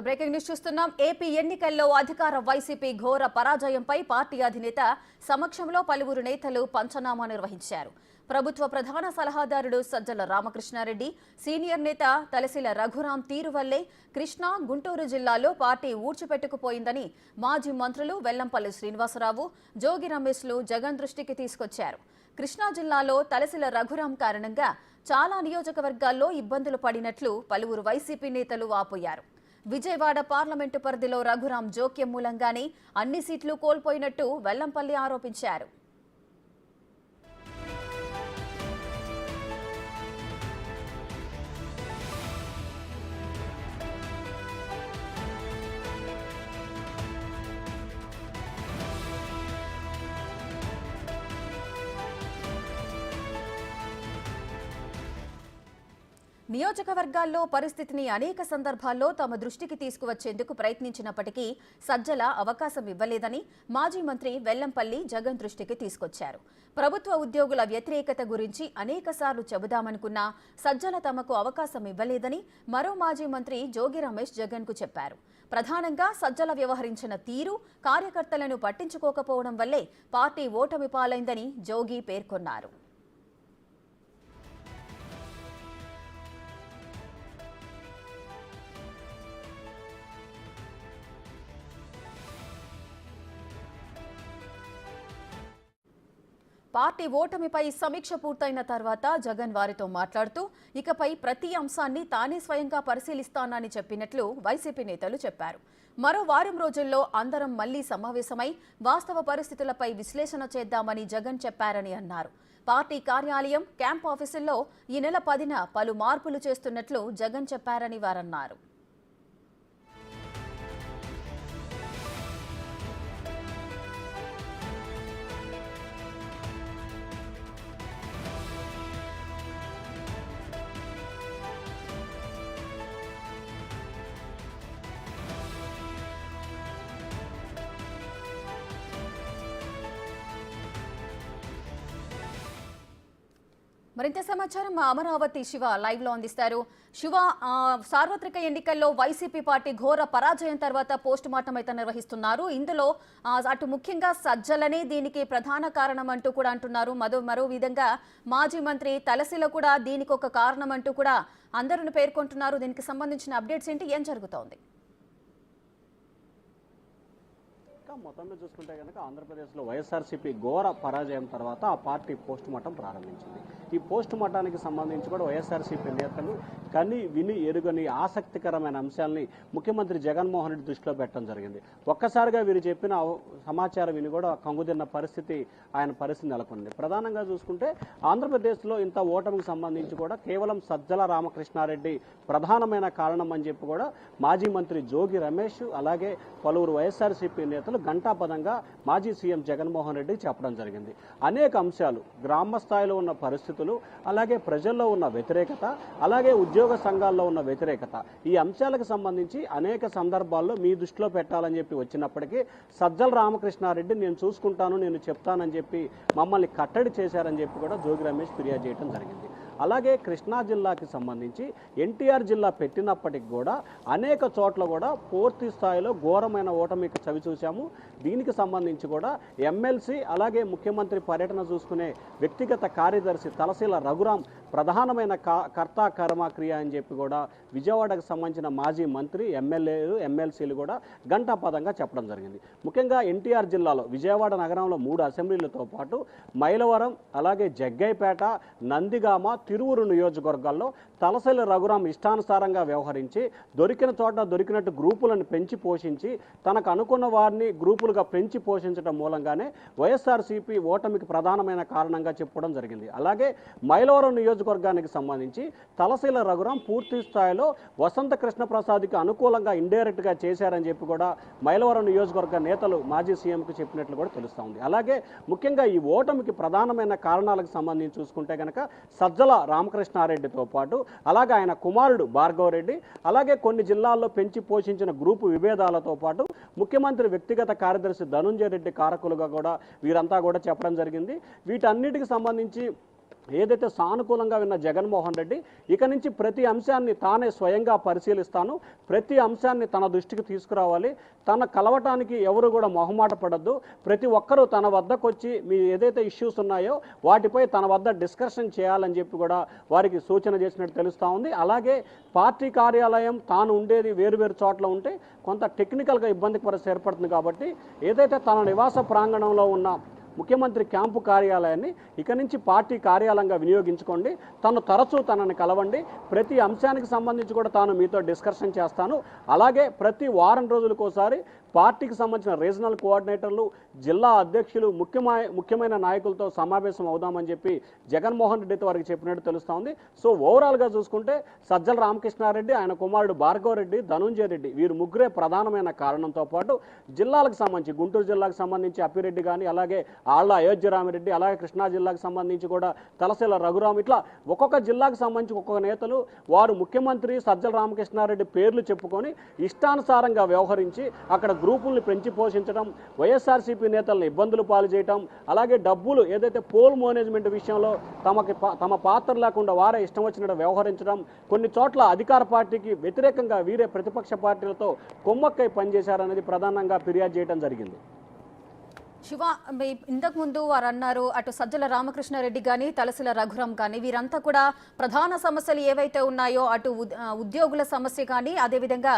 Breaking news చూస్తున్నాం. AP ఎన్నికల్లో అధికార వైసీపీ ఘోర పరాజయంపై పార్టీ అధినేత సమక్షంలో పలువురు నేతలు పంచనామా నిర్వహించారు. ప్రభుత్వ ప్రధాన సలహాదారుడు సజ్జల రామకృష్ణారెడ్డి, సీనియర్ నేత తలసిల రఘురాం తీరు వల్లే కృష్ణా, గుంటూరు జిల్లాలో పార్టీ ఊడ్చిపెట్టుకుపోయిందని మాజీ మంత్రులు వెల్లంపల్లి శ్రీనివాసరావు, జోగి రమేష్లు జగన్ దృష్టికి తీసుకొచ్చారు. కృష్ణా జిల్లాలో తలసిల రఘురాం కారణంగా చాలా నియోజకవర్గాల్లో ఇబ్బందులు పడినట్లు పలువురు వైసీపీ నేతలు వాపోయారు. విజయవాడ పార్లమెంటు పరిధిలో రఘురాం జోక్యం మూలంగానే అన్ని సీట్లు కోల్పోయినట్టు వెల్లంపల్లి ఆరోపించారు. నియోజకవర్గాల్లో పరిస్థితిని అనేక సందర్భాల్లో తమ దృష్టికి తీసుకువచ్చేందుకు ప్రయత్నించినప్పటికీ సజ్జల అవకాశం ఇవ్వలేదని మాజీ మంత్రి వెల్లంపల్లి జగన్ దృష్టికి తీసుకొచ్చారు. ప్రభుత్వ ఉద్యోగుల వ్యతిరేకత గురించి అనేకసార్లు చెబుదామనుకున్నా సజ్జల తమకు అవకాశం ఇవ్వలేదని మరో మాజీ మంత్రి జోగి రమేష్ జగన్కు చెప్పారు. ప్రధానంగా సజ్జల వ్యవహరించిన తీరు, కార్యకర్తలను పట్టించుకోకపోవడం వల్లే పార్టీ ఓటమి పాలైందని జోగి పేర్కొన్నారు. పార్టీ ఓటమిపై సమీక్ష పూర్తయిన తర్వాత జగన్ వారితో మాట్లాడుతూ ఇకపై ప్రతి అంశాన్ని తానే స్వయంగా పరిశీలిస్తానని చెప్పినట్లు వైసీపీ నేతలు చెప్పారు. మరో వారం రోజుల్లో అందరం మళ్లీ సమావేశమై వాస్తవ పరిస్థితులపై విశ్లేషణ చేద్దామని జగన్ చెప్పారని అన్నారు. పార్టీ కార్యాలయం, క్యాంప్ ఆఫీసుల్లో ఈ నెల 10న పలు మార్పులు చేస్తున్నట్లు జగన్ చెప్పారని వారన్నారు. మరింత సమాచారం మా అమరావతి శివ లైవ్ లో అందిస్తారు. శివ, సార్వత్రిక ఎన్నికల్లో వైసీపీ పార్టీ ఘోర పరాజయం తర్వాత పోస్ట్ మార్టం అయితే నిర్వహిస్తున్నారు. ఇందులో అటు ముఖ్యంగా సజ్జలనే దీనికి ప్రధాన కారణం అంటూ కూడా అంటున్నారు. మరో విధంగా మాజీ మంత్రి తలసిల కూడా దీనికి ఒక కారణం అంటూ కూడా అందరూ పేర్కొంటున్నారు. దీనికి సంబంధించిన అప్డేట్స్ ఏంటి, ఏం జరుగుతోంది? మొత్తంలో చూసుకుంటే కనుక ఆంధ్రప్రదేశ్లో వైఎస్ఆర్సీపీ ఘోర పరాజయం తర్వాత ఆ పార్టీ పోస్ట్ మార్టం ప్రారంభించింది. ఈ పోస్ట్ మార్టానికి సంబంధించి కూడా వైఎస్ఆర్సీపీ నేతలు కని విని ఎరుగని ఆసక్తికరమైన అంశాలని ముఖ్యమంత్రి జగన్మోహన్ రెడ్డి దృష్టిలో పెట్టడం జరిగింది. ఒక్కసారిగా వీరు చెప్పిన సమాచారం విని కూడా కంగుదిన్న పరిస్థితి నెలకొంది. ప్రధానంగా చూసుకుంటే ఆంధ్రప్రదేశ్లో ఇంత ఓటమికి సంబంధించి కూడా కేవలం సజ్జల రామకృష్ణారెడ్డి ప్రధానమైన కారణం అని చెప్పి కూడా మాజీ మంత్రి జోగి రమేష్ అలాగే పలువురు వైఎస్ఆర్సీపీ నేతలు ఘంటాపదంగా మాజీ సీఎం జగన్మోహన్ రెడ్డి చెప్పడం జరిగింది. అనేక అంశాలు, గ్రామ స్థాయిలో ఉన్న పరిస్థితులు, అలాగే ప్రజల్లో ఉన్న వ్యతిరేకత, అలాగే ఉద్యోగ సంఘాల్లో ఉన్న వ్యతిరేకత, ఈ అంశాలకు సంబంధించి అనేక సందర్భాల్లో మీ దృష్టిలో పెట్టాలని చెప్పి వచ్చినప్పటికీ సజ్జల రామకృష్ణారెడ్డి నేను చూసుకుంటాను, నేను చెప్తానని చెప్పి మమ్మల్ని కట్టడి చేశారని చెప్పి కూడా జోగి రమేష్ ఫిర్యాదు చేయడం జరిగింది. అలాగే కృష్ణా జిల్లాకి సంబంధించి ఎన్టీఆర్ జిల్లా పెట్టినప్పటికి కూడా అనేక చోట్ల కూడా పూర్తి స్థాయిలో ఘోరమైన ఓటమికి చవి చూశాము. దీనికి సంబంధించి కూడా ఎమ్మెల్సీ అలాగే ముఖ్యమంత్రి పర్యటన చూసుకునే వ్యక్తిగత కార్యదర్శి తలసిల రఘురాం ప్రధానమైన కర్త కర్మ క్రియ అని చెప్పి కూడా విజయవాడకు సంబంధించిన మాజీ మంత్రి, ఎమ్మెల్యేలు, ఎమ్మెల్సీలు కూడా ఘంటాపదంగా చెప్పడం జరిగింది. ముఖ్యంగా ఎన్టీఆర్ జిల్లాలో విజయవాడ నగరంలో 3 అసెంబ్లీలతో పాటు మైలవరం, అలాగే జగ్గైపేట, నందిగామ, తిరువురు నియోజకవర్గాల్లో తలసిల రఘురాం ఇష్టానుసారంగా వ్యవహరించి దొరికిన చోట దొరికినట్టు గ్రూపులను పెంచి పోషించి తనకు అనుకున్న వారిని గ్రూపులుగా పెంచి పోషించడం మూలంగానే వైఎస్ఆర్సీపీ ఓటమికి ప్రధానమైన కారణంగా చెప్పడం జరిగింది. అలాగే మైలవరం నియోజకవర్గానికి సంబంధించి తలసిల రఘురాం పూర్తి స్థాయిలో వసంత కృష్ణప్రసాద్కి అనుకూలంగా ఇండైరెక్ట్గా చేశారని చెప్పి కూడా మైలవరం నియోజకవర్గ నేతలు మాజీ సీఎంకు చెప్పినట్లు కూడా తెలుస్తూ ఉంది. అలాగే ముఖ్యంగా ఈ ఓటమికి ప్రధానమైన కారణాలకు సంబంధించి చూసుకుంటే కనుక సజ్జల రామకృష్ణారెడ్డితో పాటు అలాగే ఆయన కుమారుడు భార్గవ రెడ్డి, అలాగే కొన్ని జిల్లాల్లో పెంచి పోషించిన గ్రూపు విభేదాలతో పాటు ముఖ్యమంత్రి వ్యక్తిగత కార్యదర్శి ధనుంజయ రెడ్డి కారకులుగా కూడా వీరంతా కూడా చెప్పడం జరిగింది. వీటన్నిటికి సంబంధించి ఏదైతే సానుకూలంగా విన్న జగన్మోహన్ రెడ్డి ఇక నుంచి ప్రతి అంశాన్ని తానే స్వయంగా పరిశీలిస్తాను, ప్రతి అంశాన్ని తన దృష్టికి తీసుకురావాలి, తన కలవటానికి ఎవరు కూడా మొహమాట పడద్దు, ప్రతి ఒక్కరూ తన వద్దకు వచ్చి మీ ఏదైతే ఇష్యూస్ ఉన్నాయో వాటిపై తన వద్ద డిస్కషన్ చేయాలని చెప్పి కూడా వారికి సూచన చేసినట్టు తెలుస్తూ ఉంది. అలాగే పార్టీ కార్యాలయం తాను ఉండేది వేరు చోట్ల ఉంటే కొంత టెక్నికల్గా ఇబ్బంది పరిస్థితి ఏర్పడుతుంది కాబట్టి ఏదైతే తన నివాస ప్రాంగణంలో ఉన్న ముఖ్యమంత్రి క్యాంపు కార్యాలయాన్ని ఇక నుంచి పార్టీ కార్యాలయంగా వినియోగించుకోండి, తను తరచూ తనని కలవండి, ప్రతి అంశానికి సంబంధించి కూడా తాను మీతో డిస్కషన్ చేస్తాను, అలాగే ప్రతి వారం రోజులకోసారి పార్టీకి సంబంధించిన రీజనల్ కోఆర్డినేటర్లు, జిల్లా అధ్యక్షులు, ముఖ్యమైన నాయకులతో సమావేశం అవుదామని చెప్పి జగన్మోహన్ రెడ్డితో వారికి చెప్పినట్టు తెలుస్తూ ఉంది. సో ఓవరాల్గా చూసుకుంటే సజ్జల రామకృష్ణారెడ్డి, ఆయన కుమారుడు భార్గవరెడ్డి, ధనుంజయ రెడ్డి వీరు ముగ్గురే ప్రధానమైన కారణంతో పాటు జిల్లాలకు సంబంధించి గుంటూరు జిల్లాకు సంబంధించి అప్పిరెడ్డి కానీ, అలాగే ఆళ్ల అయోధ్య రామిరెడ్డి, అలాగే కృష్ణా జిల్లాకు సంబంధించి కూడా తలశీల రఘురామ్, ఇట్లా ఒక్కొక్క జిల్లాకు సంబంధించి ఒక్కొక్క నేతలు వారు ముఖ్యమంత్రి సజ్జల రామకృష్ణారెడ్డి పేర్లు చెప్పుకొని ఇష్టానుసారంగా వ్యవహరించి అక్కడ గ్రూపుల్ని పెంచి పోషించడం, వైఎస్ఆర్సీపీ నేతలను ఇబ్బందులు పాలు చేయడం, అలాగే డబ్బులు ఏదైతే పోల్ మేనేజ్మెంట్ విషయంలో తమ పాత్ర లేకుండా వారే ఇష్టం వచ్చినట్టు వ్యవహరించడం, కొన్ని చోట్ల అధికార పార్టీకి వ్యతిరేకంగా వీరే ప్రతిపక్ష పార్టీలతో కొమ్మక్కై పనిచేశారనేది ప్రధానంగా ఫిర్యాదు చేయడం జరిగింది. శివ, ఇంతకు ముందు వారు అన్నారు అటు సజ్జల రామకృష్ణారెడ్డి కానీ తలసిల రఘురాం కానీ వీరంతా కూడా ప్రధాన సమస్యలు ఏవైతే ఉన్నాయో అటు ఉద్యోగుల సమస్య కానీ అదేవిధంగా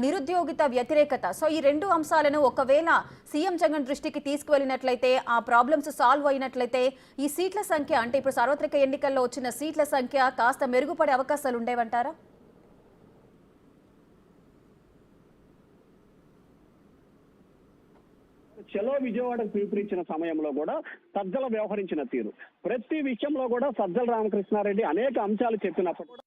నిరుద్యోగిత వ్యతిరేకత, సో ఈ రెండు అంశాలను ఒకవేళ సీఎం జగన్ దృష్టికి తీసుకువెళ్ళినట్లయితే ఆ ప్రాబ్లమ్స్ సాల్వ్ అయినట్లయితే ఈ సీట్ల సంఖ్య అంటే ఇప్పుడు సార్వత్రిక ఎన్నికల్లో వచ్చిన సీట్ల సంఖ్య కాస్త మెరుగుపడే అవకాశాలు ఉండేవంటారా? చలో విజయవాడకు పిలుపునిచ్చిన సమయంలో కూడా సజ్జల వ్యవహరించిన తీరు, ప్రతి విషయంలో కూడా సజ్జల రామకృష్ణారెడ్డి అనేక అంశాలు చెప్పినప్పుడు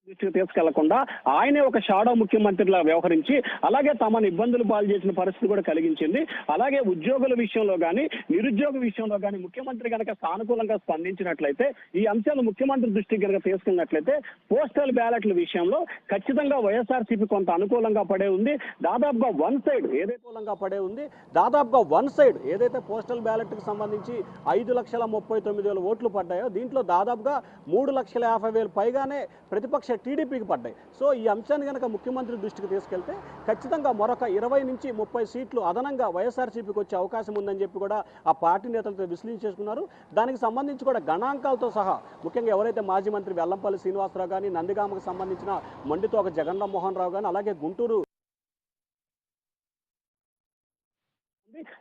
దృష్టికి తీసుకెళ్లకుండా ఆయనే ఒక షాడో ముఖ్యమంత్రిలా వ్యవహరించి అలాగే తమను ఇబ్బందులు పాలు చేసిన పరిస్థితి కూడా కలిగించింది. అలాగే ఉద్యోగుల విషయంలో కానీ నిరుద్యోగ విషయంలో కానీ ముఖ్యమంత్రి కనుక సానుకూలంగా స్పందించినట్లయితే, ఈ అంశాలు ముఖ్యమంత్రి దృష్టికి కనుక తీసుకెళ్ళినట్లయితే పోస్టల్ బ్యాలెట్ల విషయంలో ఖచ్చితంగా వైఎస్ఆర్సీపీ కొంత అనుకూలంగా పడే ఉంది. దాదాపుగా వన్ సైడ్ ఏదైతే పోస్టల్ బ్యాలెట్ కి సంబంధించి 5,39,000 ఓట్లు పడ్డాయో దీంట్లో దాదాపుగా 3,50,000 పైగానే ప్రతిపక్ష టీడీపీకి పడ్డాయి. సో ఈ అంశాన్ని కనుక ముఖ్యమంత్రి దృష్టికి తీసుకెళ్తే ఖచ్చితంగా మరొక 20 నుంచి 30 సీట్లు అదనంగా వైఎస్ఆర్సీపీకి వచ్చే అవకాశం ఉందని చెప్పి కూడా ఆ పార్టీ నేతలతో విశ్లేషించుకున్నారు. దానికి సంబంధించి కూడా గణాంకాలతో సహా ముఖ్యంగా ఎవరైతే మాజీ మంత్రి వెల్లంపల్లి శ్రీనివాసరావు కానీ, నందిగామకు సంబంధించిన మండితోక జగన్మోహన్ రావు కానీ, అలాగే గుంటూరు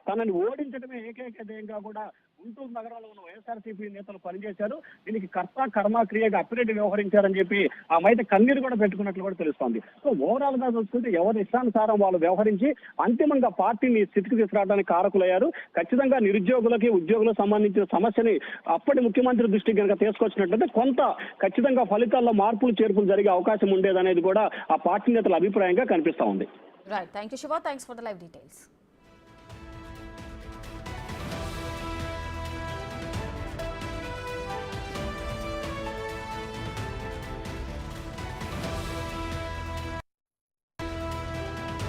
తనని ఓడించడమే ఏకైక ధ్యేయంగా కూడా గుంటూరు నగరంలో ఉన్న వైఎస్ఆర్సీపీ నేతలు పనిచేశారు. దీనికి కర్త కర్మ క్రియగా అప్పిరెడ్డి వ్యవహరించారని చెప్పి ఆ మైత కన్నీరు కూడా పెట్టుకున్నట్లు కూడా తెలుస్తోంది. సో ఓవరాల్ గా చూసుకుంటే ఎవరి ఇష్టానుసారం వాళ్ళు వ్యవహరించి అంతిమంగా పార్టీని స్థితికి తీసుకురావడానికి కారకులయ్యారు. ఖచ్చితంగా నిరుద్యోగులకి ఉద్యోగులకు సంబంధించిన సమస్యని అప్పటి ముఖ్యమంత్రి దృష్టికి కనుక తీసుకొచ్చినట్లయితే కొంత ఖచ్చితంగా ఫలితాల్లో మార్పులు చేర్పులు జరిగే అవకాశం ఉండేదనేది కూడా ఆ పార్టీ నేతల అభిప్రాయంగా కనిపిస్తా ఉంది. Right, thank you Shiva, thanks for the live details.